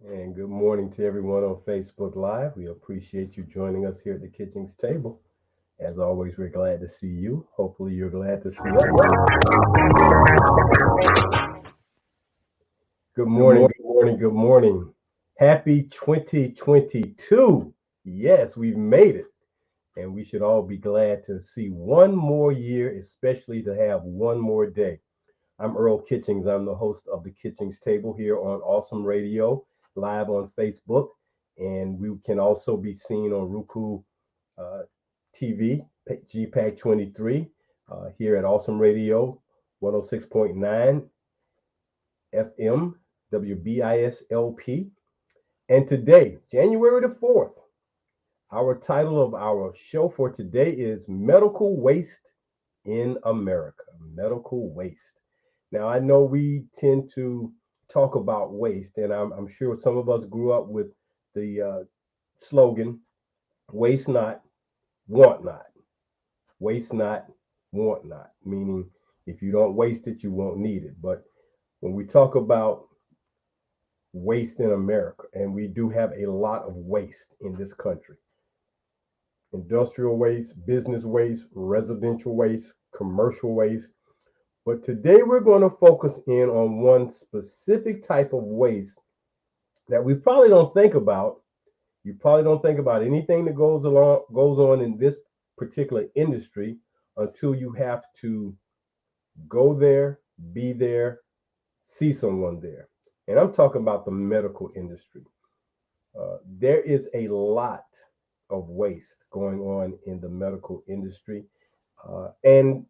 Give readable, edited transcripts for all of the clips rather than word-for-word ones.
And good morning to everyone on Facebook Live. We appreciate you joining us here at the Kitchings Table. As always, we're glad to see you. Hopefully, you're glad to see us. Good Good morning, morning. good morning, good morning. Happy 2022. Yes, we've made it. And we should all be glad to see one more year, especially to have one more day. I'm Earl Kitchings. I'm the host of the Kitchings Table here on Awesome Radio, live on Facebook. And we can also be seen on Roku uh, TV, GPAC 23, here at Awesome Radio 106.9 FM, WBISLP. And today, January the 4th, our title of our show for today is Medical Waste in America. Medical waste. Now, I know we tend to talk about waste, and I'm sure some of us grew up with the slogan waste not, want not. Waste not, want not, meaning if you don't waste it, you won't need it. But when we talk about waste in America, and we do have a lot of waste in this country, industrial waste, business waste, residential waste, commercial waste. But today we're going to focus in on one specific type of waste that we probably don't think about. You probably don't think about anything that goes on in this particular industry until you have to go there, be there, see someone there. And I'm talking about the medical industry. There is a lot of waste going on in the medical industry. And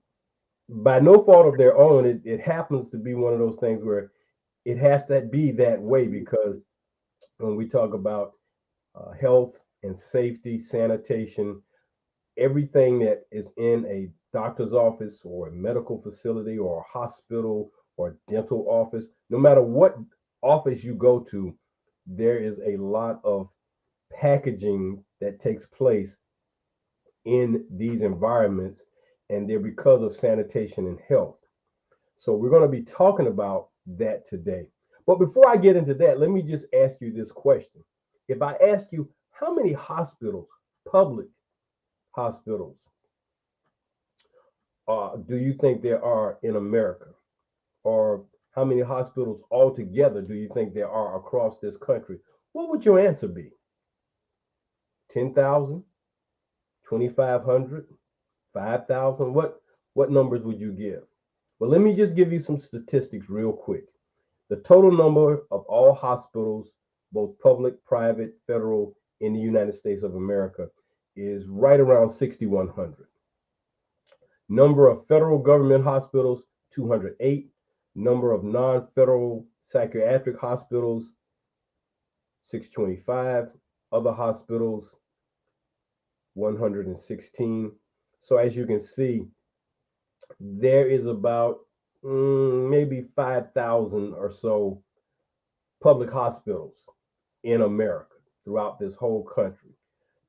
by no fault of their own, it happens to be one of those things where it has to be that way because when we talk about health and safety, sanitation, everything that is in a doctor's office or a medical facility or a hospital or dental office, no matter what office you go to, there is a lot of packaging that takes place in these environments, and they're because of sanitation and health. So we're going to be talking about that today. But before I get into that, let me just ask you this question. If I ask you how many hospitals, public hospitals, do you think there are in America? Or how many hospitals altogether do you think there are across this country? What would your answer be? 10,000, 2,500, 5,000? What numbers would you give? Well, let me just give you some statistics real quick. The total number of all hospitals, both public, private, federal, in the United States of America is right around 6,100. Number of federal government hospitals, 208. Number of non-federal psychiatric hospitals, 625. Other hospitals, 116. So as you can see, there is about maybe 5,000 or so public hospitals in America throughout this whole country.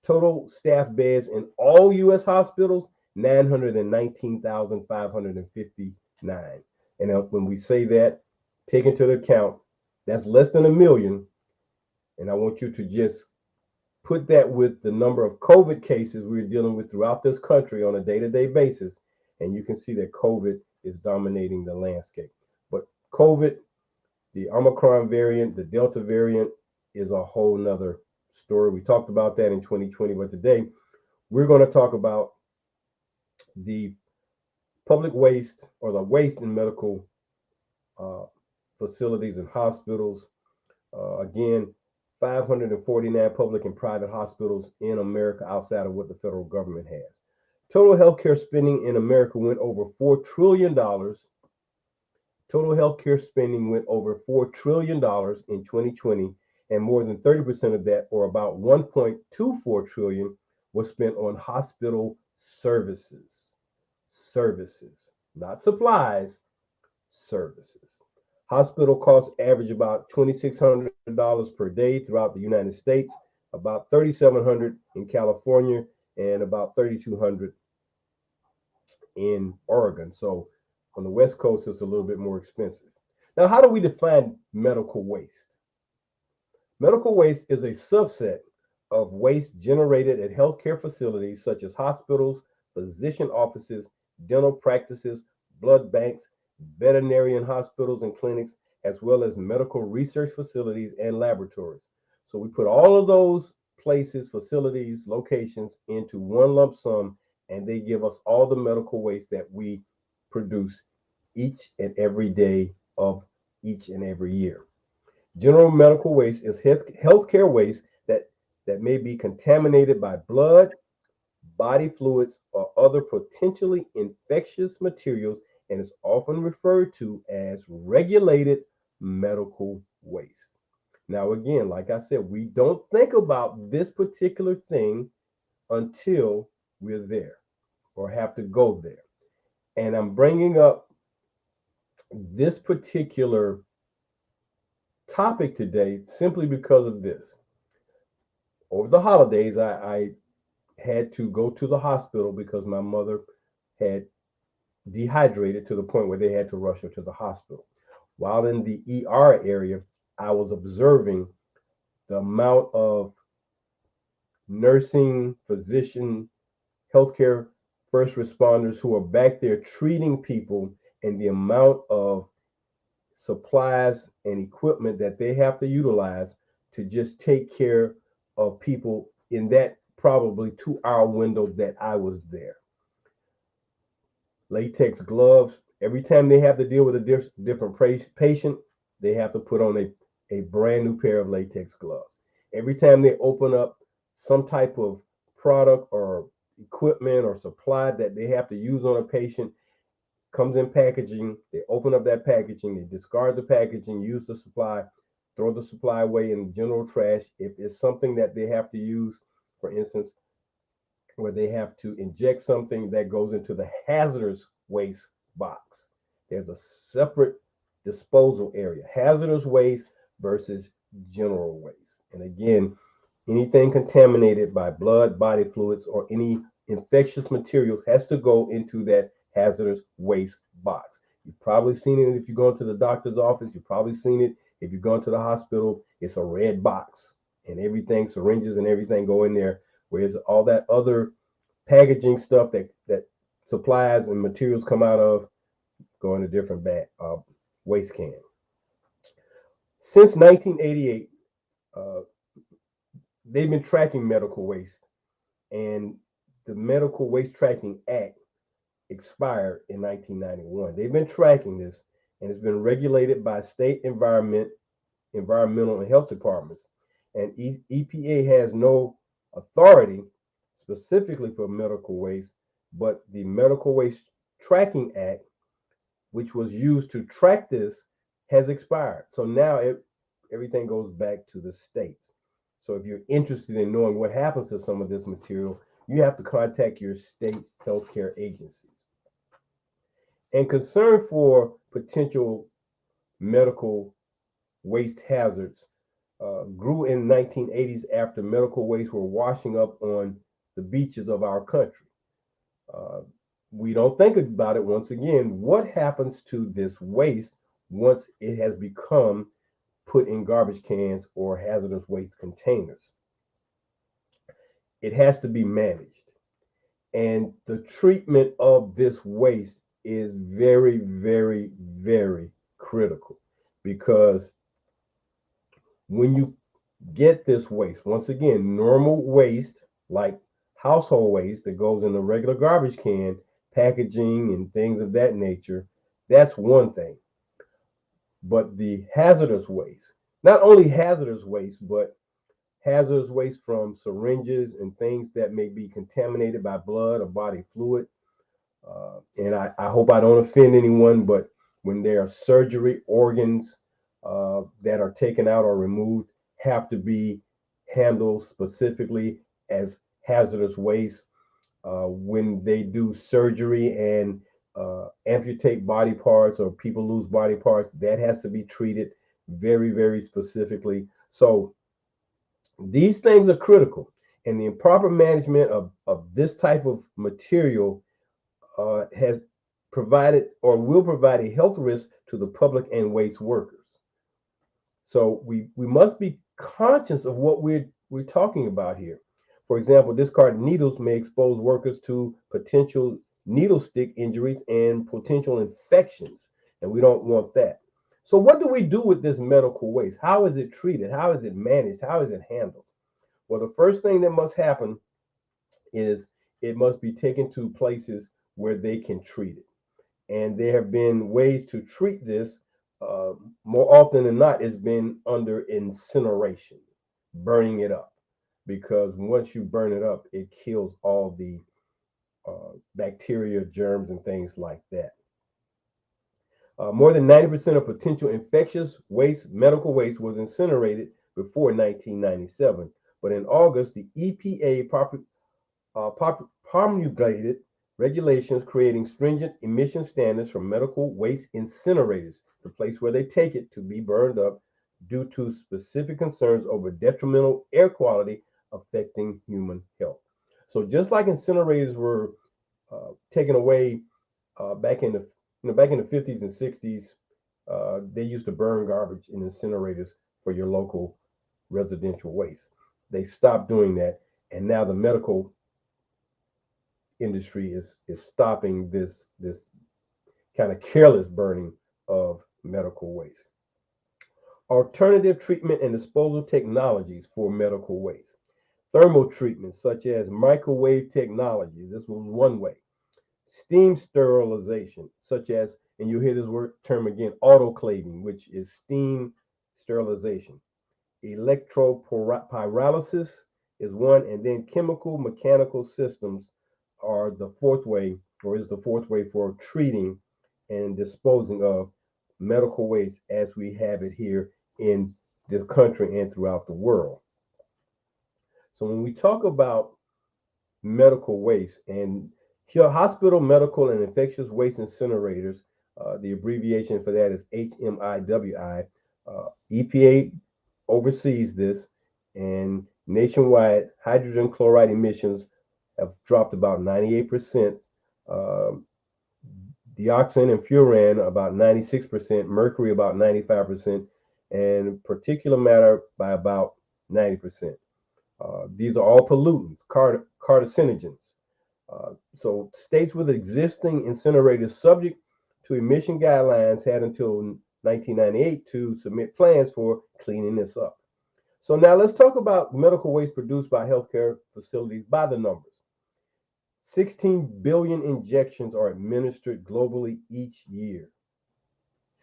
Total staff beds in all U.S. hospitals, 919,559. And when we say that, take into account that's less than a million. And I want you to just put that with the number of COVID cases we're dealing with throughout this country on a day to day basis. And you can see that COVID is dominating the landscape. But COVID, the Omicron variant, the Delta variant is a whole nother story. We talked about that in 2020, but today we're going to talk about the public waste or the waste in medical uh, facilities and hospitals. Again, 549 public and private hospitals in America outside of what the federal government has. Total healthcare spending in America went over $4 trillion. Total healthcare spending went over $4 trillion in 2020, and more than 30% of that, or about 1.24 trillion, was spent on hospital services. Services, not supplies, services. Hospital costs average about $2,600 per day throughout the United States, about $3,700 in California, and about $3,200 in Oregon. So on the West Coast, it's a little bit more expensive. Now, how do we define medical waste? Medical waste is a subset of waste generated at healthcare facilities such as hospitals, physician offices, dental practices, blood banks, veterinarian hospitals and clinics, as well as medical research facilities and laboratories. So we put all of those places, facilities, locations into one lump sum, and they give us all the medical waste that we produce each and every day of each and every year. General medical waste is healthcare waste that may be contaminated by blood, body fluids, or other potentially infectious materials and is often referred to as regulated medical waste. Now, again, like I said, we don't think about this particular thing until we're there or have to go there. And I'm bringing up this particular topic today simply because of this. Over the holidays, I had to go to the hospital because my mother had dehydrated to the point where they had to rush her to the hospital. While in the ER area, I was observing the amount of nursing, physician, healthcare first responders who are back there treating people and the amount of supplies and equipment that they have to utilize to just take care of people in that probably 2 hour window that I was there. Latex gloves. Every time they have to deal with a different patient, they have to put on a brand new pair of latex gloves. Every time they open up some type of product or equipment or supply that they have to use on a patient, comes in packaging, they open up that packaging, they discard the packaging, use the supply, throw the supply away in general trash. If it's something that they have to use, for instance, where they have to inject something that goes into the hazardous waste box. There's a separate disposal area, hazardous waste versus general waste. And again, anything contaminated by blood, body fluids, or any infectious materials has to go into that hazardous waste box. You've probably seen it if you go into the doctor's office. You've probably seen it if you go into the hospital. It's a red box, and everything, syringes and everything go in there. Whereas all that other packaging stuff that supplies and materials come out of go in a different waste can. Since 1988, uh, they've been tracking medical waste, and the Medical Waste Tracking Act expired in 1991. They've been tracking this, and it's been regulated by state environmental and health departments. And EPA has no authority specifically for medical waste, but the Medical Waste Tracking Act, which was used to track this, has expired. So now everything goes back to the states. So if you're interested in knowing what happens to some of this material, you have to contact your state healthcare agencies. And concern for potential medical waste hazards grew in the 1980s after medical waste were washing up on the beaches of our country. Uh, we don't think about it once again. What happens to this waste once it has become put in garbage cans or hazardous waste containers? It has to be managed. And the treatment of this waste is very, very, very critical because when you get this waste, once again, normal waste like household waste that goes in the regular garbage can, packaging and things of that nature, that's one thing. But the hazardous waste, not only hazardous waste, but hazardous waste from syringes and things that may be contaminated by blood or body fluid. And I hope I don't offend anyone, but when there are surgery organs that are taken out or removed, have to be handled specifically as hazardous waste. When they do surgery and amputate body parts or people lose body parts, that has to be treated very, very specifically. So these things are critical, and the improper management of this type of material has provided or will provide a health risk to the public and waste workers. So we must be conscious of what we're talking about here. For example, discarded needles may expose workers to potential needle stick injuries and potential infections, and we don't want that. So what do we do with this medical waste? How is it treated? How is it managed? How is it handled? Well, the first thing that must happen is it must be taken to places where they can treat it. And there have been ways to treat this. Uh, More often than not, it's been under incineration, burning it up, because once you burn it up, it kills all the bacteria, germs, and things like that. More than 90% of potential infectious waste, medical waste, was incinerated before 1997. But in August, the EPA promulgated regulations creating stringent emission standards for medical waste incinerators, the place where they take it to be burned up, due to specific concerns over detrimental air quality affecting human health. So just like incinerators were taken away back in the back in the 50s and 60s, they used to burn garbage in incinerators for your local residential waste. They stopped doing that, and now the medical industry is stopping this kind of careless burning of medical waste. Alternative treatment and disposal technologies for medical waste. Thermal treatments such as microwave technology. This was one way. Steam sterilization, such as, and you hear this word term again, autoclaving, which is steam sterilization. Electropyrolysis is one, and then chemical mechanical systems are the fourth way, or is the fourth way for treating and disposing of medical waste as we have it here in the country and throughout the world. So when we talk about medical waste and here, hospital, medical, and infectious waste incinerators, the abbreviation for that is HMIWI. EPA oversees this, and nationwide hydrogen chloride emissions have dropped about 98%, uh, dioxin and furan about 96%, mercury about 95%, and particulate matter by about 90%. These are all pollutants, carcinogens. So states with existing incinerators subject to emission guidelines had until 1998 to submit plans for cleaning this up. So now let's talk about medical waste produced by healthcare facilities by the numbers. 16 billion injections are administered globally each year.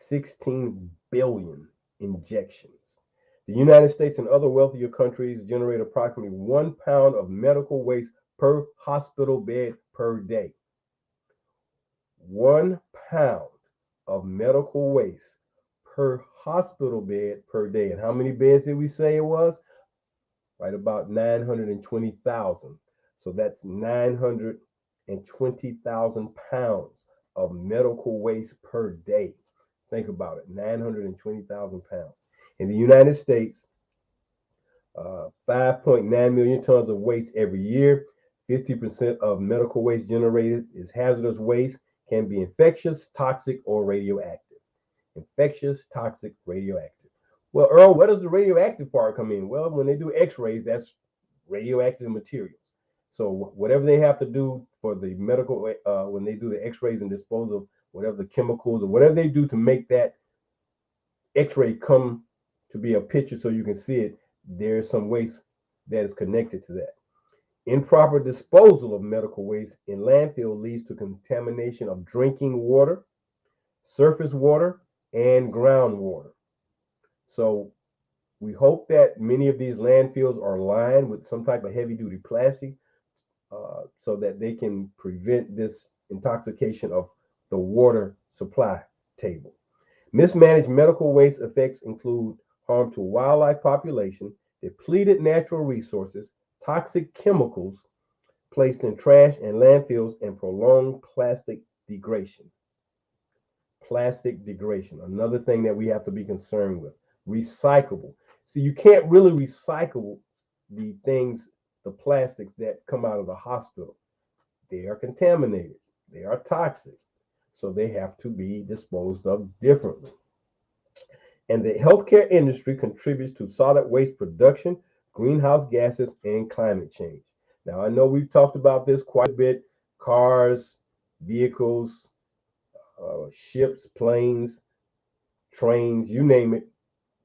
16 billion injections. The United States and other wealthier countries generate approximately 1 pound of medical waste per hospital bed per day. 1 pound of medical waste per hospital bed per day. And how many beds did we say it was? Right about 920,000. So that's 920,000 pounds of medical waste per day. Think about it, 920,000 pounds. In the United States, 5.9 million tons of waste every year. 50% of medical waste generated is hazardous waste, can be infectious, toxic, or radioactive. Infectious, toxic, radioactive. Well, Earl, where does the radioactive part come in? Well, when they do x-rays, that's radioactive material. So whatever they have to do for the medical, when they do the x-rays and dispose of whatever the chemicals or whatever they do to make that x-ray come to be a picture so you can see it, there's some waste that is connected to that. Improper disposal of medical waste in landfill leads to contamination of drinking water, surface water, and groundwater. So we hope that many of these landfills are lined with some type of heavy duty plastic, so that they can prevent this intoxication of the water supply table. Mismanaged medical waste effects include harm to wildlife population, depleted natural resources, toxic chemicals placed in trash and landfills, and prolonged plastic degradation. Plastic degradation, another thing that we have to be concerned with. Recyclable. So you can't really recycle the things, the plastics that come out of the hospital. They are contaminated. They are toxic. So they have to be disposed of differently. And the healthcare industry contributes to solid waste production, greenhouse gases, and climate change. Now, I know we've talked about this quite a bit: cars, vehicles, ships, planes, trains, you name it,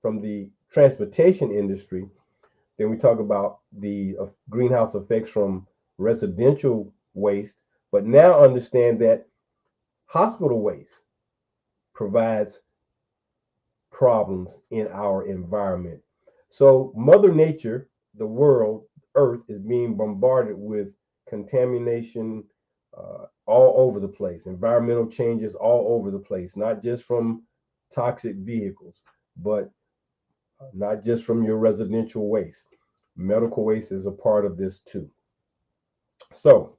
from the transportation industry. Then we talk about the greenhouse effects from residential waste. But now understand that hospital waste provides problems in our environment. So, Mother Nature, the world, Earth, is being bombarded with contamination all over the place, environmental changes all over the place, not just from toxic vehicles, but not just from your residential waste. Medical waste is a part of this too. So,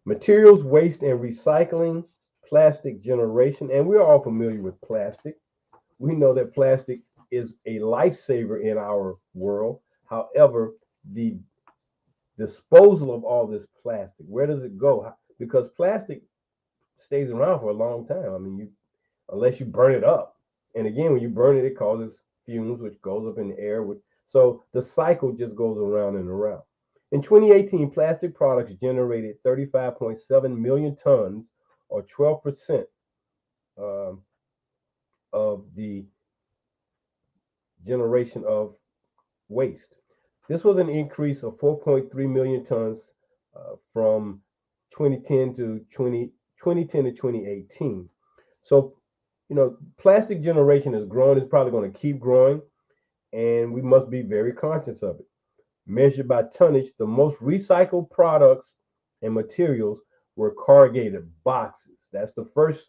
materials waste and recycling, plastic generation, and we're all familiar with plastic. We know that plastic is a lifesaver in our world. However, the disposal of all this plastic, where does it go? Because plastic stays around for a long time. I mean, unless you burn it up. And again, when you burn it, it causes fumes, which goes up in the air. So the cycle just goes around and around. In 2018, plastic products generated 35.7 million tons, or 12% um, of the generation of waste. This was an increase of 4.3 million tons from 2010 to 2010 to 2018. So, plastic generation is growing. It's probably going to keep growing, and we must be very conscious of it. Measured by tonnage, the most recycled products and materials were corrugated boxes. That's the first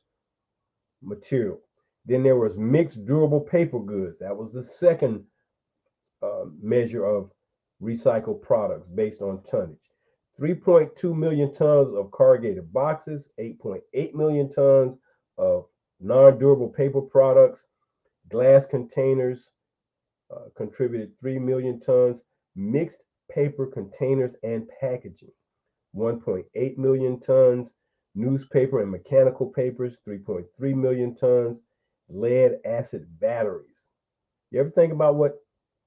material. Then there was mixed durable paper goods. That was the second measure of recycled products based on tonnage. 3.2 million tons of corrugated boxes, 8.8 million tons of non-durable paper products, glass containers contributed 3 million tons, mixed paper containers and packaging, 1.8 million tons, newspaper and mechanical papers, 3.3 million tons, lead acid batteries. You ever think about what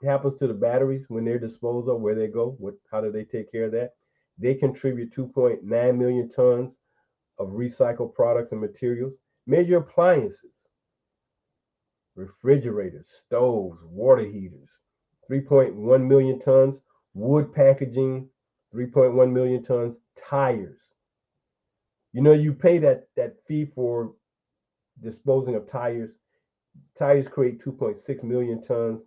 happens to the batteries when they're disposed of, where they go? How do they take care of that? They contribute 2.9 million tons of recycled products and materials. Major appliances, refrigerators, stoves, water heaters, 3.1 million tons. Wood packaging, 3.1 million tons. Tires. You pay that fee for disposing of tires. Tires create 2.6 million tons.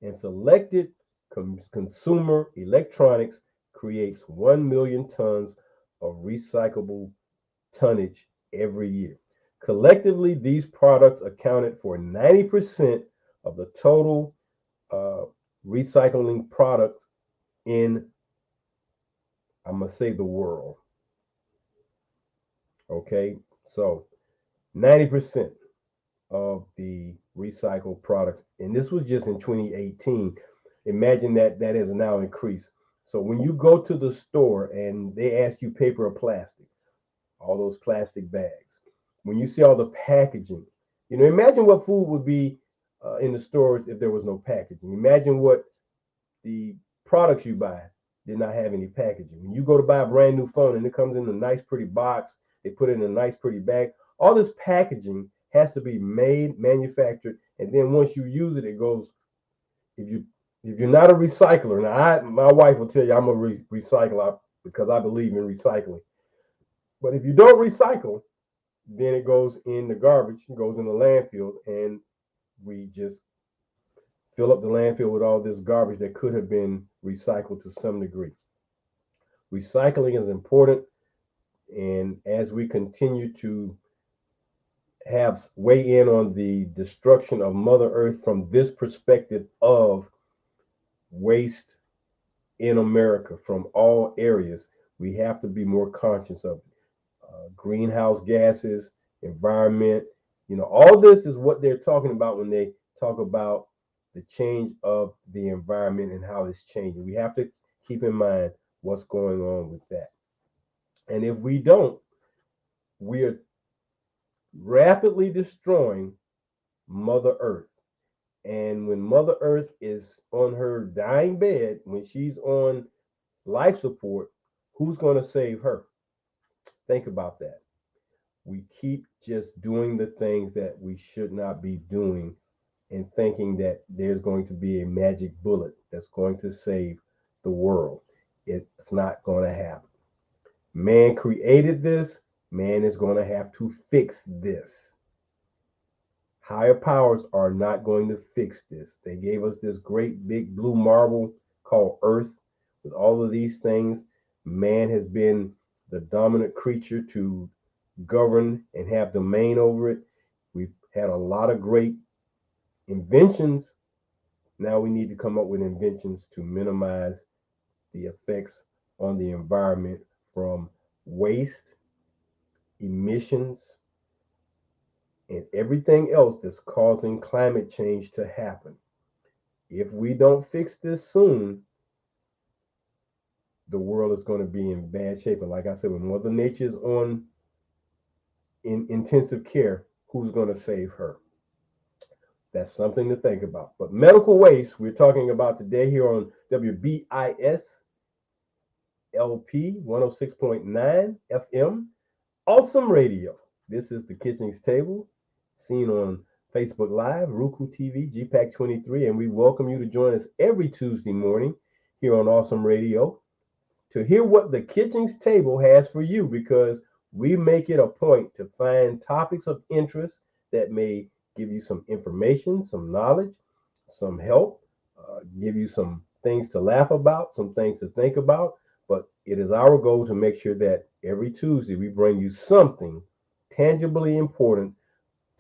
And selected consumer electronics creates 1 million tons of recyclable tonnage every year. Collectively, these products accounted for 90% of the total recycling product in, I'm going to say, the world. Okay, so 90% of the recycled products, and this was just in 2018. Imagine that has now increased. So when you go to the store and they ask you paper or plastic, all those plastic bags, when you see all the packaging, imagine what food would be in the stores if there was no packaging. Imagine what the products you buy did not have any packaging. When you go to buy a brand new phone and it comes in a nice pretty box, they put it in a nice pretty bag, all this packaging has to be made, manufactured, and then once you use it, it goes. If you're not a recycler, now my wife will tell you I'm a recycler because I believe in recycling. But if you don't recycle, then it goes in the garbage, it goes in the landfill, and we just fill up the landfill with all this garbage that could have been recycled to some degree. Recycling is important, and as we continue to have weigh in on the destruction of Mother Earth from this perspective of waste in America from all areas, we have to be more conscious of it. Greenhouse gases, environment, all this is what they're talking about when they talk about the change of the environment and how it's changing. We have to keep in mind what's going on with that. And if we don't, we are rapidly destroying Mother Earth. And when Mother Earth is on her dying bed, when she's on life support, who's going to save her? Think about that. We keep just doing the things that we should not be doing and thinking that there's going to be a magic bullet that's going to save the world. It's not going to happen. Man created this, man is going to have to fix this. Higher powers are not going to fix this. They gave us this great big blue marble called Earth with all of these things. Man has been the dominant creature to govern and have domain over it. We've had a lot of great inventions. Now we need to come up with inventions to minimize the effects on the environment from waste, emissions, and everything else that's causing climate change to happen. If we don't fix this soon, the world is going to be in bad shape. And like I said, when Mother Nature is on in intensive care, who's going to save her? That's something to think about. But medical waste, we're talking about today here on WBIS LP 106.9 FM, Awesome Radio. This is the Kitchings Table, seen on Facebook Live, Roku TV, GPAC 23, and we welcome you to join us every Tuesday morning here on Awesome Radio to hear what the Kitchings Table has for you, because we make it a point to find topics of interest that may give you some information, some knowledge, some help, give you some things to laugh about, some things to think about. But it is our goal to make sure that every Tuesday we bring you something tangibly important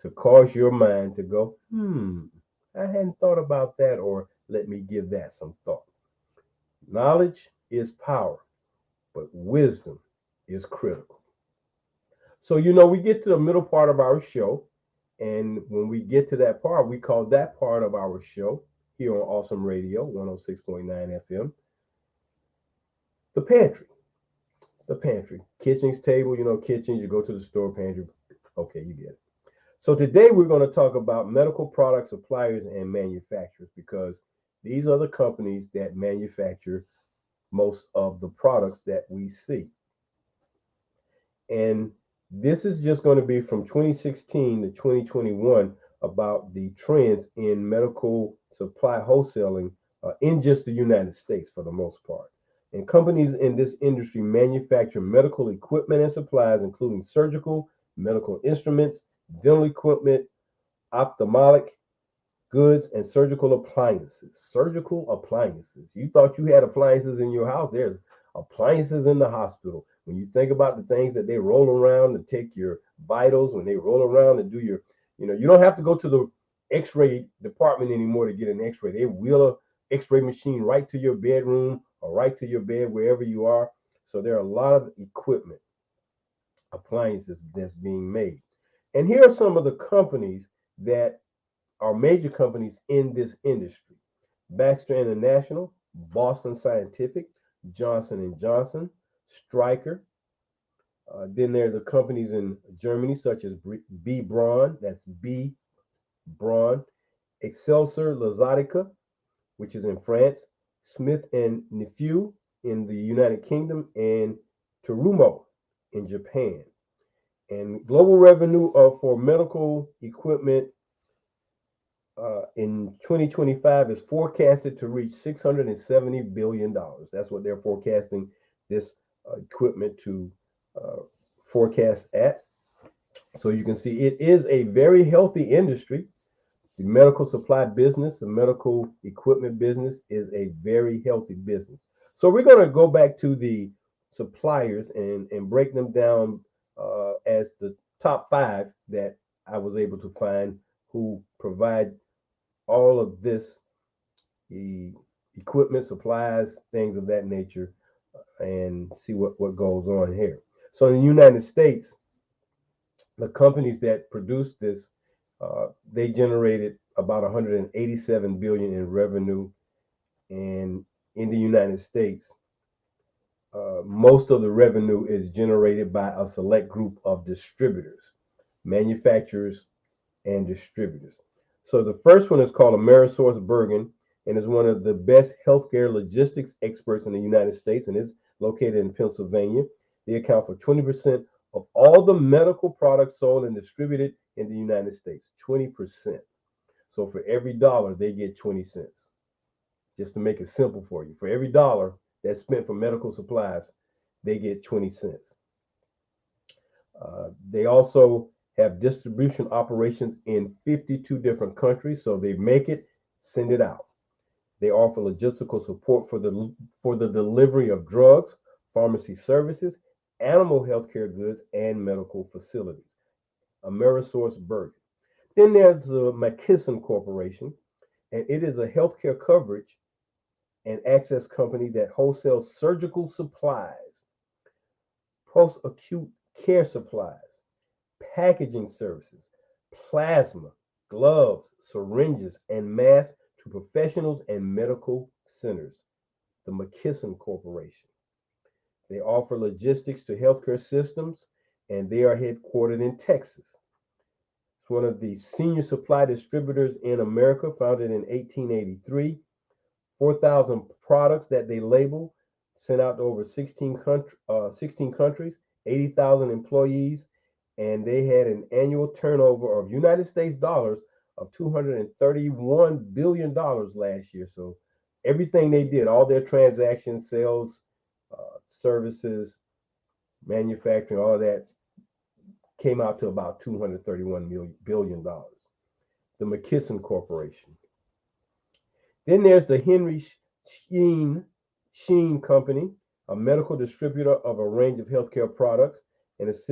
to cause your mind to go, I hadn't thought about that, or let me give that some thought. Knowledge is power, but wisdom is critical. So, we get to the middle part of our show. And when we get to that part, we call that part of our show here on Awesome Radio, 106.9 FM, the pantry. The pantry. Kitchings Table, kitchens, you go to the store, pantry. Okay, you get it. So today we're going to talk about medical product suppliers and manufacturers, because these are the companies that manufacture most of the products that we see. And this is just going to be from 2016 to 2021 about the trends in medical supply wholesaling in just the United States for the most part. And companies in this industry manufacture medical equipment and supplies, including surgical, medical instruments, dental equipment, ophthalmic goods, and surgical appliances. Surgical appliances. You thought you had appliances in your house. There's appliances in the hospital. When you think about the things that they roll around to take your vitals, when they roll around and do your, you don't have to go to the x-ray department anymore to get an x-ray. They wheel a x-ray machine right to your bedroom or right to your bed, wherever you are. So there are a lot of equipment, appliances that's being made. And here are some of the companies that are major companies in this industry: Baxter International, Boston Scientific, Johnson & Johnson, Stryker. Then there are the companies in Germany such as B. Braun, that's B. Braun, Excelsior Luxottica, which is in France, Smith and Nephew in the United Kingdom, and Terumo in Japan. And global revenue for medical equipment in 2025 is forecasted to reach $670 billion. That's what they're forecasting this equipment to forecast at. So you can see it is a very healthy industry. The medical supply business, the medical equipment business is a very healthy business. So we're going to go back to the suppliers and break them down as the top 5 that I was able to find who provide all of this, the equipment, supplies, things of that nature, and see what goes on here. So in the United States, the companies that produce this, they generated about 187 billion in revenue. And in the United States, most of the revenue is generated by a select group of distributors, manufacturers, and distributors. So the first one is called AmerisourceBergen, and is one of the best healthcare logistics experts in the United States, and is located in Pennsylvania. They account for 20% of all the medical products sold and distributed in the United States. 20%. So for every dollar, they get 20 cents. Just to make it simple for you, for every dollar that's spent for medical supplies, they get 20 cents. They also have distribution operations in 52 different countries. So they make it, send it out. They offer logistical support for the delivery of drugs, pharmacy services, animal healthcare goods, and medical facilities. AmerisourceBergen. Then there's the McKesson Corporation, and it is a healthcare coverage and access company that wholesales surgical supplies, post-acute care supplies, packaging services, plasma, gloves, syringes, and masks to professionals and medical centers. The McKesson Corporation. They offer logistics to healthcare systems, and they are headquartered in Texas. It's one of the senior supply distributors in America, founded in 1883. 4,000 products that they label, sent out to over 16 countries, 80,000 employees, and they had an annual turnover of United States dollars of $231 billion last year. So everything they did, all their transactions, sales, services, manufacturing, all of that came out to about $231 billion. The McKesson Corporation. Then there's the Henry Schein Company, a medical distributor of a range of healthcare products, and is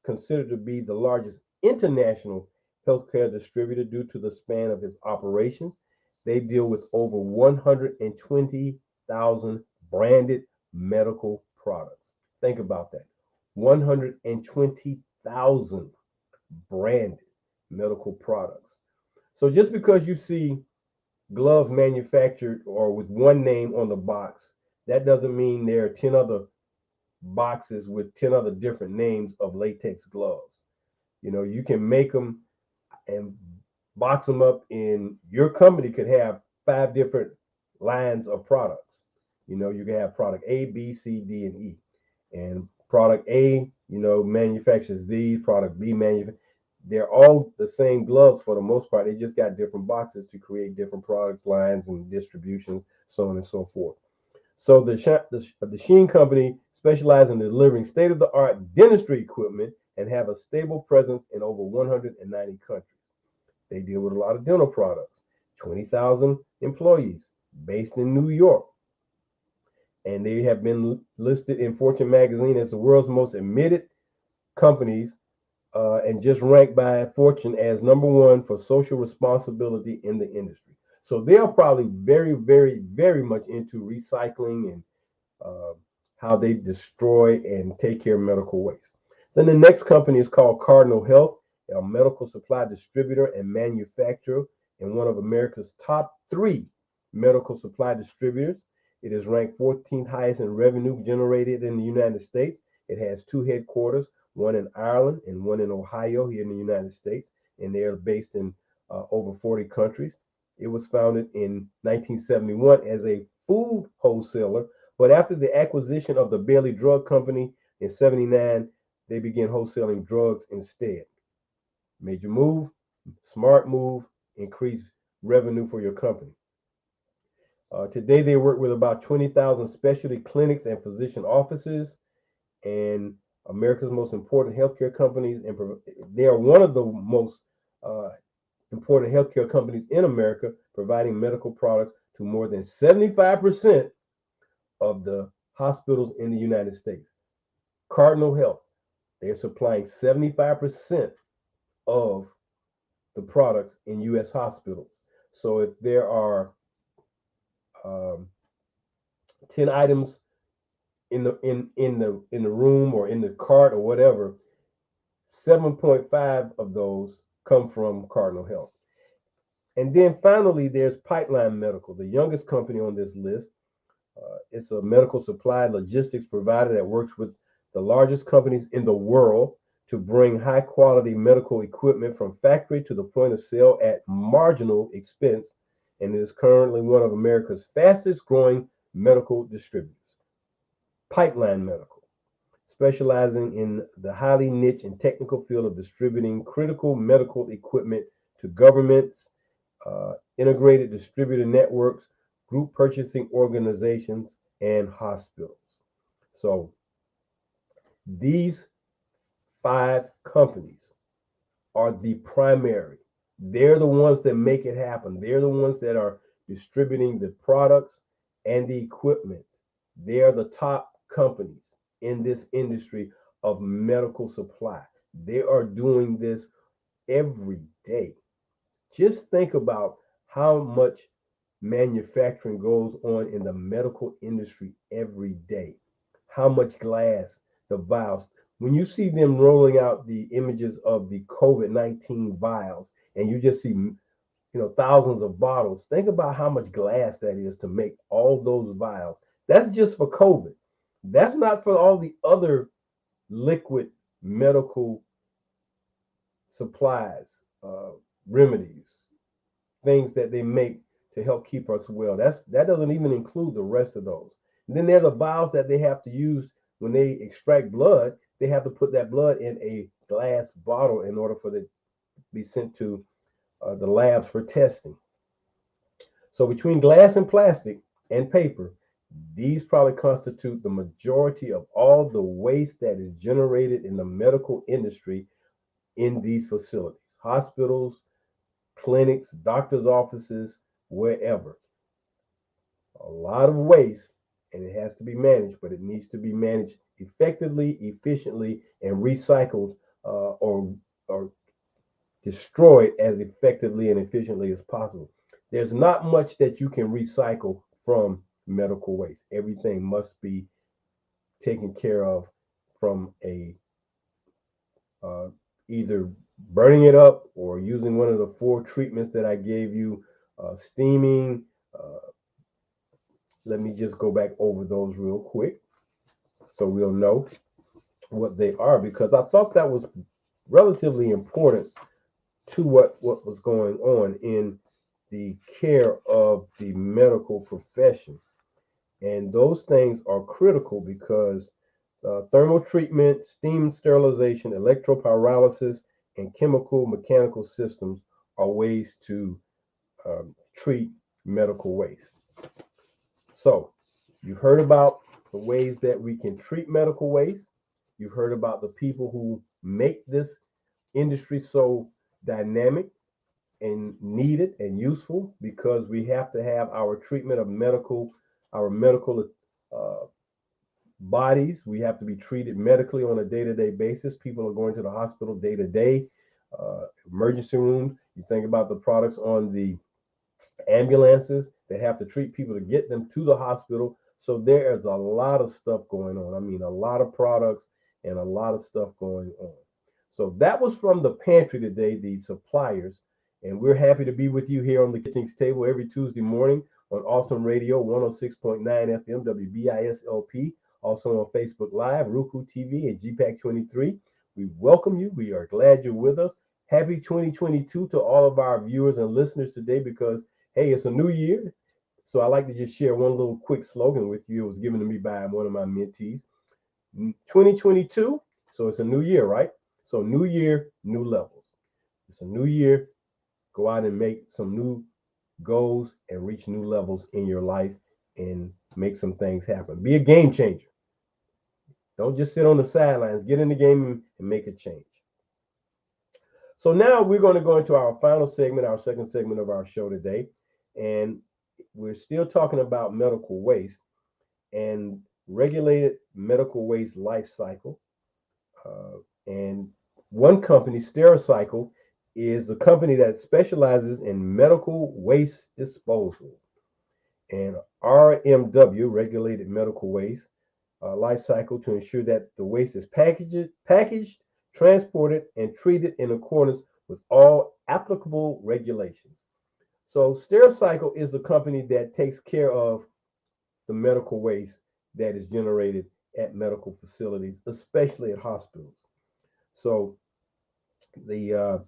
considered to be the largest international healthcare distributor due to the span of its operations. They deal with over 120,000 branded medical products. Think about that. 120,000 branded medical products. So just because you see gloves manufactured or with one name on the box, that doesn't mean there are 10 other boxes with 10 other different names of latex gloves. You know, you can make them and box them up in your company could have 5 different lines of products. You know, you can have product A, B, C, D, and E. And product A, manufactures these, product B manufactures. They're all the same gloves for the most part. They just got different boxes to create different product lines and distribution, so on and so forth. So the Schein Company specializes in delivering state-of-the-art dentistry equipment and have a stable presence in over 190 countries. They deal with a lot of dental products. 20,000 employees based in New York. And they have been listed in Fortune magazine as the world's most admitted companies, and just ranked by Fortune as #1 for social responsibility in the industry. So they are probably very, very, very much into recycling and how they destroy and take care of medical waste. Then the next company is called Cardinal Health, a medical supply distributor and manufacturer and one of America's top 3 medical supply distributors. It is ranked 14th highest in revenue generated in the United States. It has 2 headquarters, one in Ireland and one in Ohio here in the United States, and they are based in over 40 countries. It was founded in 1971 as a food wholesaler, but after the acquisition of the Bailey Drug Company in 79, they began wholesaling drugs instead. Major move, smart move, increase revenue for your company. Today, they work with about 20,000 specialty clinics and physician offices, and America's most important healthcare companies, and they are one of the most important healthcare companies in America, providing medical products to more than 75% of the hospitals in the United States. Cardinal Health, they are supplying 75% of the products in U.S. hospitals. So if there are 10 items in the room or in the cart or whatever, 7.5 of those come from Cardinal Health. And then finally, there's Pipeline Medical, the youngest company on this list. It's a medical supply logistics provider that works with the largest companies in the world to bring high quality medical equipment from factory to the point of sale at marginal expense, and it is currently one of America's fastest growing medical distributors. Pipeline Medical, specializing in the highly niche and technical field of distributing critical medical equipment to governments, integrated distributor networks, group purchasing organizations, and hospitals. So these five companies are the primary. They're the ones that make it happen. They're the ones that are distributing the products and the equipment. They are the top companies in this industry of medical supply. They are doing this every day. Just think about how much manufacturing goes on in the medical industry every day. How much glass, the vials. When you see them rolling out the images of the COVID-19 vials, and you just see, thousands of bottles, think about how much glass that is to make all those vials. That's just for COVID. That's not for all the other liquid medical supplies, remedies, things that they make to help keep us well. That doesn't even include the rest of those. And then there are the vials that they have to use when they extract blood. They have to put that blood in a glass bottle in order for it to be sent to the labs for testing. So between glass and plastic and paper, these probably constitute the majority of all the waste that is generated in the medical industry in these facilities, hospitals, clinics, doctors' offices, wherever. A lot of waste, and it has to be managed, but it needs to be managed effectively, efficiently, and recycled or destroyed as effectively and efficiently as possible. There's not much that you can recycle from medical waste. Everything must be taken care of from a either burning it up or using one of the four treatments that I gave you, steaming. Let me just go back over those real quick so we'll know what they are, because I thought that was relatively important to what was going on in the care of the medical profession. And those things are critical because thermal treatment, steam sterilization, electropyrolysis, and chemical mechanical systems are ways to treat medical waste. So you've heard about the ways that we can treat medical waste. You've heard about the people who make this industry so dynamic and needed and useful, because we have to have our treatment of our medical bodies. We have to be treated medically on a day-to-day basis. People are going to the hospital day to day, emergency rooms. You think about the products on the ambulances that have to treat people to get them to the hospital. So there is a lot of stuff going on. I mean, a lot of products and a lot of stuff going on. So that was from the pantry today, the suppliers. And we're happy to be with you here on the Kitchings Table every Tuesday morning on Awesome Radio 106.9 FM WBISLP. Also on Facebook Live, Roku TV, and GPAC 23. We welcome you. We are glad you're with us. Happy 2022 to all of our viewers and listeners today, because, hey, it's a new year. So I like to just share one little quick slogan with you. It was given to me by one of my mentees. 2022, so it's a new year, right? So new year, new levels. It's a new year. Go out and make some new goals and reach new levels in your life and make some things happen. Be a game changer. Don't just sit on the sidelines. Get in the game and make a change. So now we're going to go into our final segment, our second segment of our show today. And we're still talking about medical waste and regulated medical waste life cycle. And one company, Stericycle, is a company that specializes in medical waste disposal. And RMW, regulated medical waste life cycle, to ensure that the waste is packaged, transported, and treated in accordance with all applicable regulations. So Stericycle is the company that takes care of the medical waste that is generated at medical facilities, especially at hospitals. So the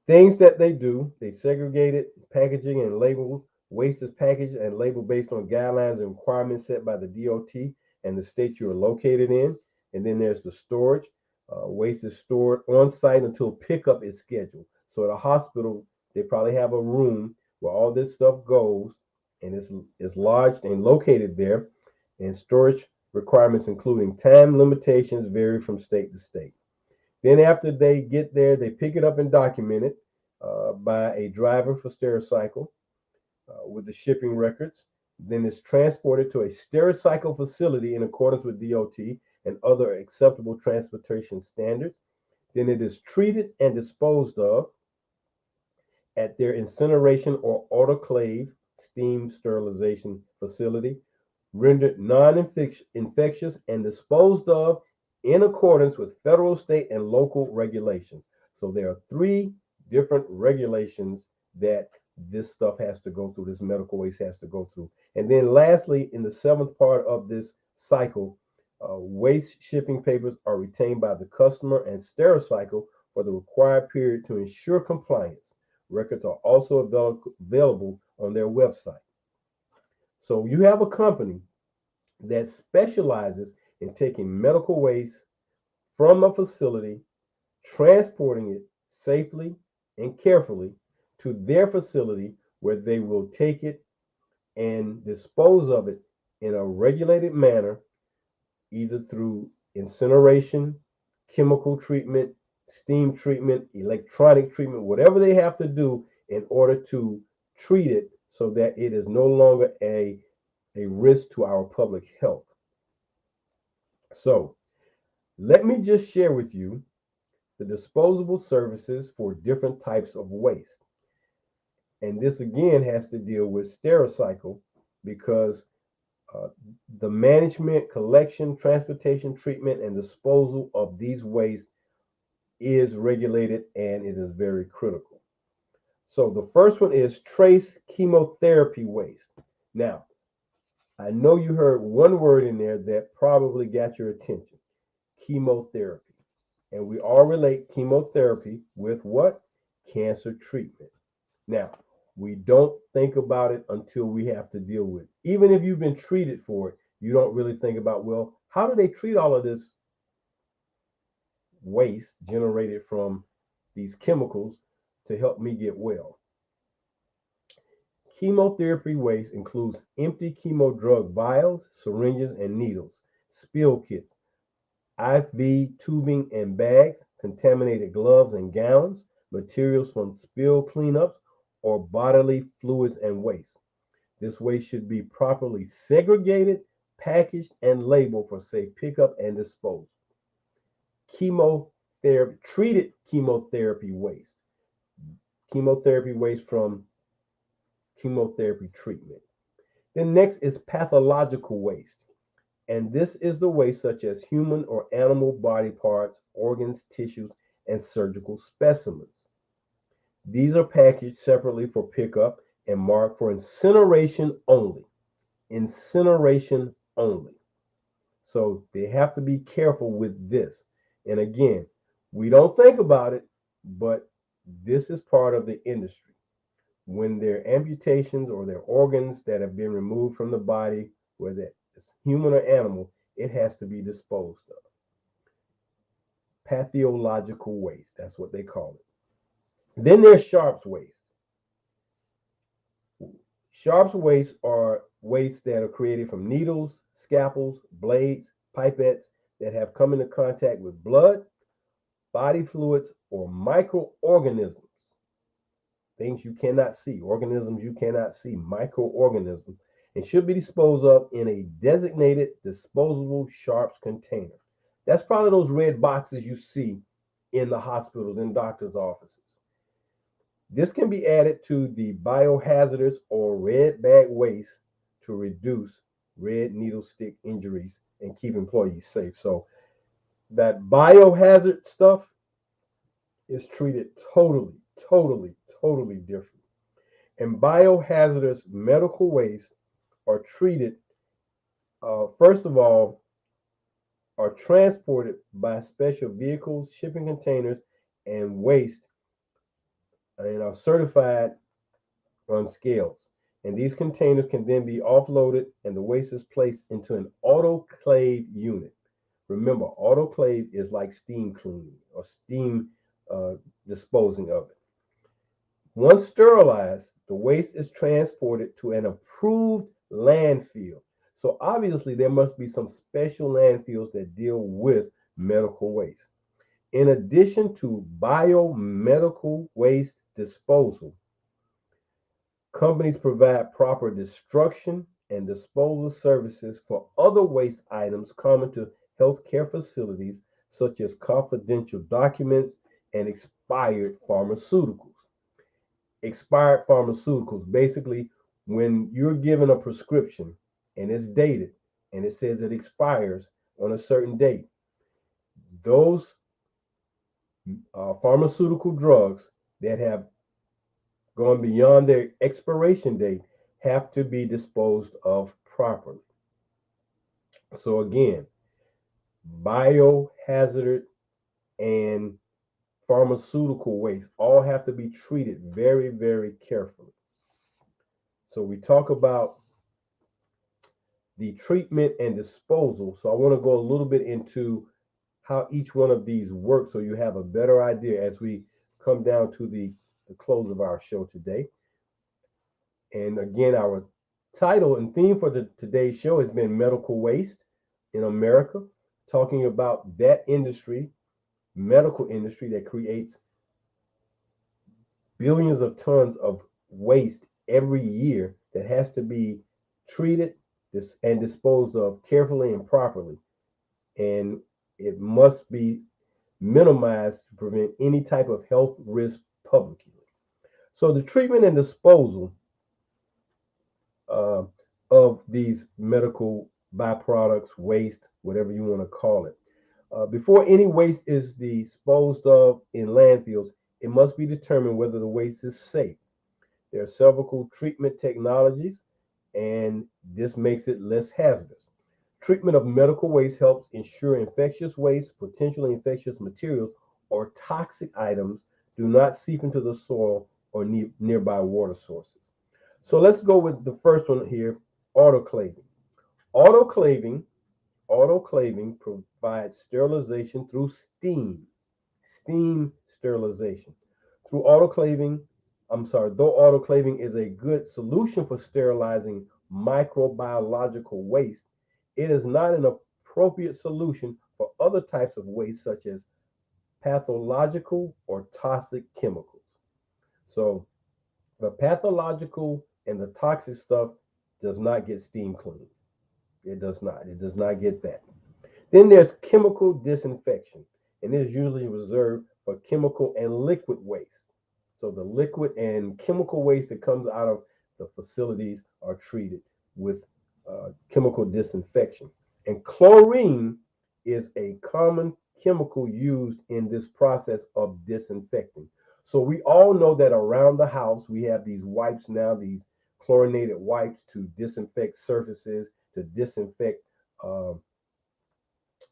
things that they do, they segregated packaging and label. Waste is packaged and labeled based on guidelines and requirements set by the DOT and the state you are located in. And then there's the storage. Waste is stored on site until pickup is scheduled. So at a hospital, they probably have a room where all this stuff goes and it's lodged and located there. And storage requirements, including time limitations, vary from state to state. Then after they get there, they pick it up and document it by a driver for Stericycle with the shipping records. Then it's transported to a Stericycle facility in accordance with DOT and other acceptable transportation standards. Then it is treated and disposed of at their incineration or autoclave steam sterilization facility, rendered non-infectious and disposed of in accordance with federal, state, and local regulations. So there are three different regulations that this stuff has to go through, this medical waste has to go through. And then lastly, in the seventh part of this cycle, waste shipping papers are retained by the customer and Stericycle for the required period to ensure compliance. Records are also available on their website. So you have a company that specializes in taking medical waste from a facility, transporting it safely and carefully to their facility where they will take it and dispose of it in a regulated manner, either through incineration, chemical treatment, steam treatment, electronic treatment, whatever they have to do in order to treat it so that it is no longer a risk to our public health. So let me just share with you the disposable services for different types of waste. And this again has to deal with Stericycle because uh, the management, collection, transportation, treatment, and disposal of these wastes is regulated and it is very critical. So the first one is trace chemotherapy waste. Now, I know you heard one word in there that probably got your attention: chemotherapy. And we all relate chemotherapy with what? Cancer treatment. Now, we don't think about it until we have to deal with it. Even if you've been treated for it, you don't really think about, well, how do they treat all of this waste generated from these chemicals to help me get well? Chemotherapy waste includes empty chemo drug vials, syringes, and needles, spill kits, IV tubing and bags, contaminated gloves and gowns, materials from spill cleanups, or bodily fluids and waste. This waste should be properly segregated, packaged, and labeled for safe pickup and disposal. Chemotherapy, treated chemotherapy waste, chemotherapy waste from chemotherapy treatment. Then next is pathological waste. And this is the waste such as human or animal body parts, organs, tissues, and surgical specimens. These are packaged separately for pickup and marked for incineration only. Incineration only. So they have to be careful with this. And again, we don't think about it, but this is part of the industry. When there are amputations or there are organs that have been removed from the body, whether it's human or animal, it has to be disposed of. Pathological waste, that's what they call it. Then there's sharps waste. Sharps waste are wastes that are created from needles, scalpels, blades, pipettes that have come into contact with blood, body fluids, or microorganisms. Things you cannot see, organisms you cannot see, microorganisms, and should be disposed of in a designated disposable sharps container. That's probably those red boxes you see in the hospitals and doctors' offices. This can be added to the biohazardous or red bag waste to reduce red needle stick injuries and keep employees safe. So that biohazard stuff is treated totally different. And biohazardous medical waste are treated, first of all, are transported by special vehicles, shipping containers, and waste, and are certified on scales. And these containers can then be offloaded, and the waste is placed into an autoclave unit. Remember, autoclave is like steam cleaning or steam uh, disposing of it. Once sterilized, the waste is transported to an approved landfill. So obviously, there must be some special landfills that deal with medical waste. In addition to biomedical waste disposal, companies provide proper destruction and disposal services for other waste items common to healthcare facilities, such as confidential documents and expired pharmaceuticals. Expired pharmaceuticals, basically, when you're given a prescription and it's dated and it says it expires on a certain date, those pharmaceutical drugs that have gone beyond their expiration date have to be disposed of properly. So again, biohazard and pharmaceutical waste all have to be treated very, very carefully. So we talk about the treatment and disposal. So I want to go a little bit into how each one of these work so you have a better idea as we come down to the close of our show today. And again, our title and theme for today's show has been medical waste in America, talking about that industry, medical industry that creates billions of tons of waste every year that has to be treated and disposed of carefully and properly. And it must be minimized to prevent any type of health risk publicly. So the treatment and disposal uh, of these medical byproducts, waste, whatever you want to call it. Before any waste is disposed of in landfills, it must be determined whether the waste is safe. There are several treatment technologies, and this makes it less hazardous. Treatment of medical waste helps ensure infectious waste, potentially infectious materials, or toxic items do not seep into the soil or nearby water sources. So let's go with the first one here, autoclaving. Autoclaving, autoclaving provides sterilization through steam sterilization. Through autoclaving, though autoclaving is a good solution for sterilizing microbiological waste, it is not an appropriate solution for other types of waste such as pathological or toxic chemicals. So the pathological and the toxic stuff does not get steam cleaned. It does not. It does not get that. Then there's chemical disinfection, and it is usually reserved for chemical and liquid waste. So the liquid and chemical waste that comes out of the facilities are treated with chemical disinfection. And chlorine is a common chemical used in this process of disinfecting. So we all know that around the house we have these wipes now, these chlorinated wipes to disinfect surfaces, to disinfect uh,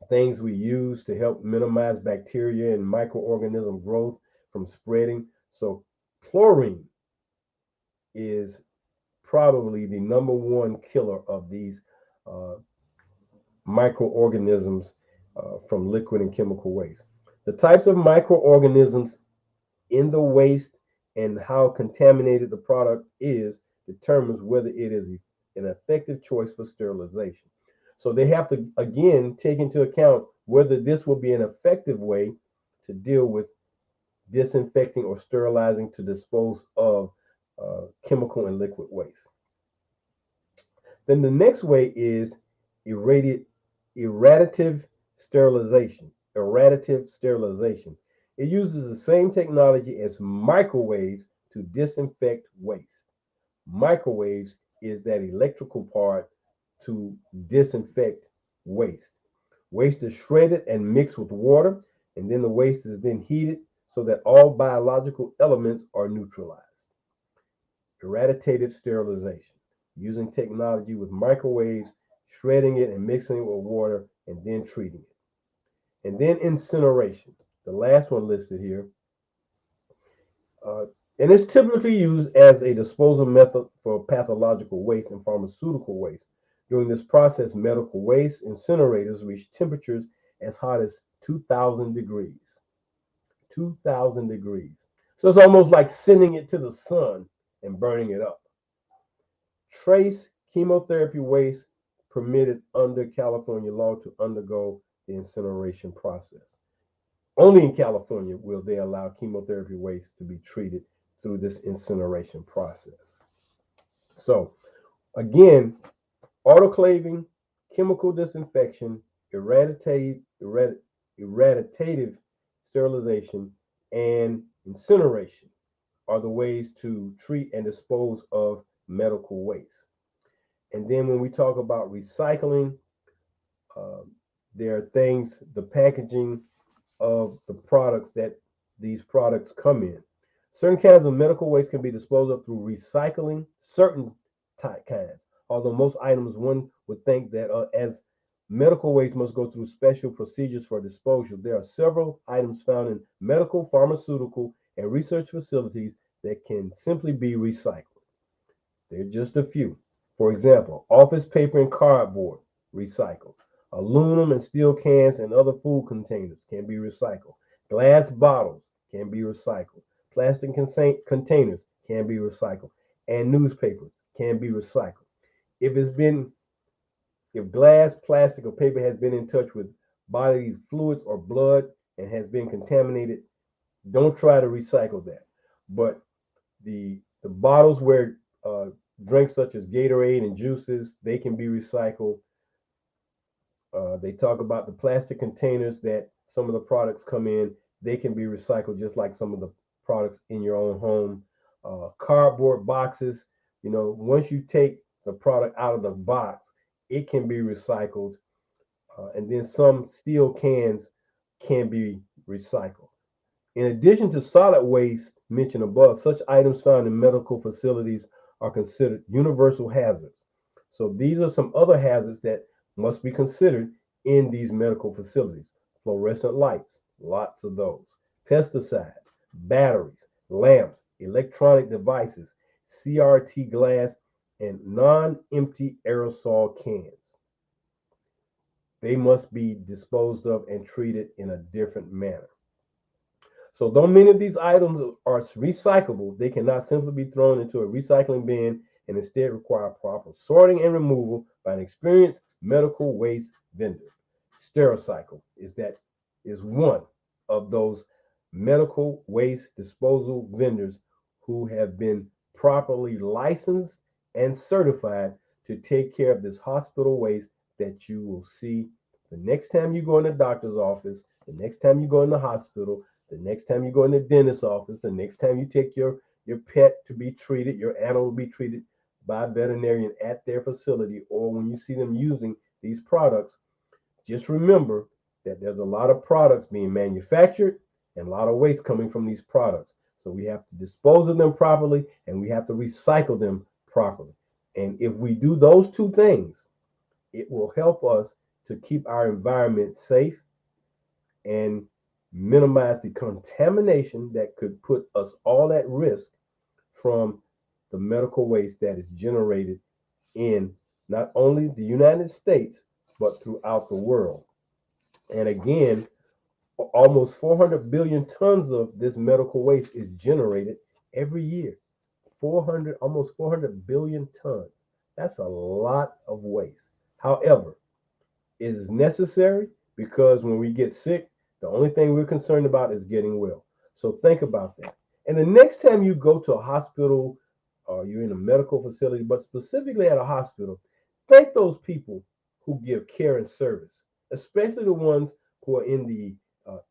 things we use to help minimize bacteria and microorganism growth from spreading. So chlorine is probably the number one killer of these uh, microorganisms from liquid and chemical waste. The types of microorganisms in the waste and how contaminated the product is determines whether it is an effective choice for sterilization. So they have to, again, take into account whether this will be an effective way to deal with disinfecting or sterilizing to dispose of chemical and liquid waste. Then the next way is irradiative sterilization. Irradiative sterilization. It uses the same technology as microwaves to disinfect waste. Microwaves is that electrical part to disinfect waste. Waste is shredded and mixed with water, and then the waste is then heated so that all biological elements are neutralized. Irradiated sterilization, using technology with microwaves, shredding it and mixing it with water, and then treating it. And then incineration, the last one listed here. Uh, and it's typically used as a disposal method for pathological waste and pharmaceutical waste. During this process, medical waste incinerators reach temperatures as hot as 2,000 degrees. 2,000 degrees. So it's almost like sending it to the sun and burning it up. Trace chemotherapy waste permitted under California law to undergo the incineration process. Only in California will they allow chemotherapy waste to be treated through this incineration process. So, again, autoclaving, chemical disinfection, eradicative sterilization, and incineration are the ways to treat and dispose of medical waste. And then when we talk about recycling, um, there are things, the packaging of the products that these products come in. Certain kinds of medical waste can be disposed of through recycling, certain type kinds. Although most items, one would think that as medical waste must go through special procedures for disposal, there are several items found in medical, pharmaceutical, and research facilities that can simply be recycled. They're just a few. For example, office paper and cardboard, recycled. Aluminum and steel cans and other food containers can be recycled. Glass bottles can be recycled. Plastic containers can be recycled. And newspapers can be recycled. If it's been, if glass, plastic, or paper has been in touch with bodily fluids or blood and has been contaminated, don't try to recycle that. But the bottles where drinks such as Gatorade and juices, they can be recycled. They talk about the plastic containers that some of the products come in. They can be recycled just like some of the products in your own home. Cardboard boxes, once you take the product out of the box, it can be recycled. And then some steel cans can be recycled. In addition to solid waste mentioned above, such items found in medical facilities are considered universal hazards. So these are some other hazards that must be considered in these medical facilities. Fluorescent lights, lots of those. Pesticides, batteries, lamps, electronic devices, CRT glass, and non-empty aerosol cans. They must be disposed of and treated in a different manner. So though many of these items are recyclable, they cannot simply be thrown into a recycling bin and instead require proper sorting and removal by an experienced medical waste vendor. Stericycle is one of those medical waste disposal vendors who have been properly licensed and certified to take care of this hospital waste that you will see the next time you go in the doctor's office, the next time you go in the hospital, the next time you go in the dentist's office, the next time you take your pet to be treated, your animal to be treated by a veterinarian at their facility, or when you see them using these products, just remember that there's a lot of products being manufactured and a lot of waste coming from these products. So we have to dispose of them properly and we have to recycle them properly. And if we do those two things, it will help us to keep our environment safe and minimize the contamination that could put us all at risk from the medical waste that is generated in not only the United States, but throughout the world. And again, almost 400 billion tons of this medical waste is generated every year. 400, almost 400 billion tons. That's a lot of waste. However, it is necessary because when we get sick, the only thing we're concerned about is getting well. So think about that. And the next time you go to a hospital or you're in a medical facility, but specifically at a hospital, thank those people who give care and service, especially the ones who are in the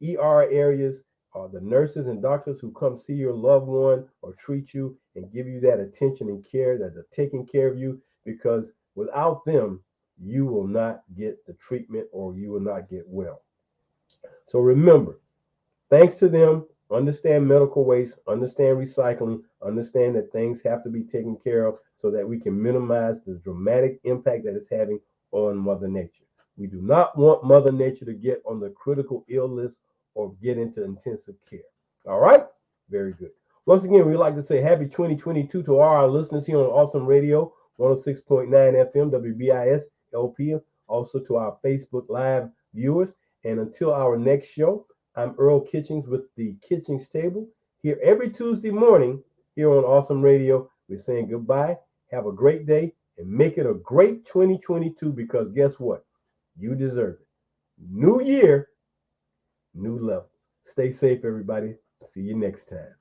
ER areas, or the nurses and doctors who come see your loved one or treat you and give you that attention and care that are taking care of you, because without them, you will not get the treatment or you will not get well. So remember, thanks to them, understand medical waste, understand recycling, understand that things have to be taken care of so that we can minimize the dramatic impact that it's having on Mother Nature. We do not want Mother Nature to get on the critical ill list or get into intensive care. All right? Very good. Once again, we'd like to say happy 2022 to all our listeners here on Awesome Radio, 106.9 FM, WBIS, LP, also to our Facebook Live viewers. And until our next show, I'm Earl Kitchings with the Kitchings Table here every Tuesday morning here on Awesome Radio. We're saying goodbye. Have a great day and make it a great 2022 because guess what? You deserve it. New year, new levels. Stay safe, everybody. See you next time.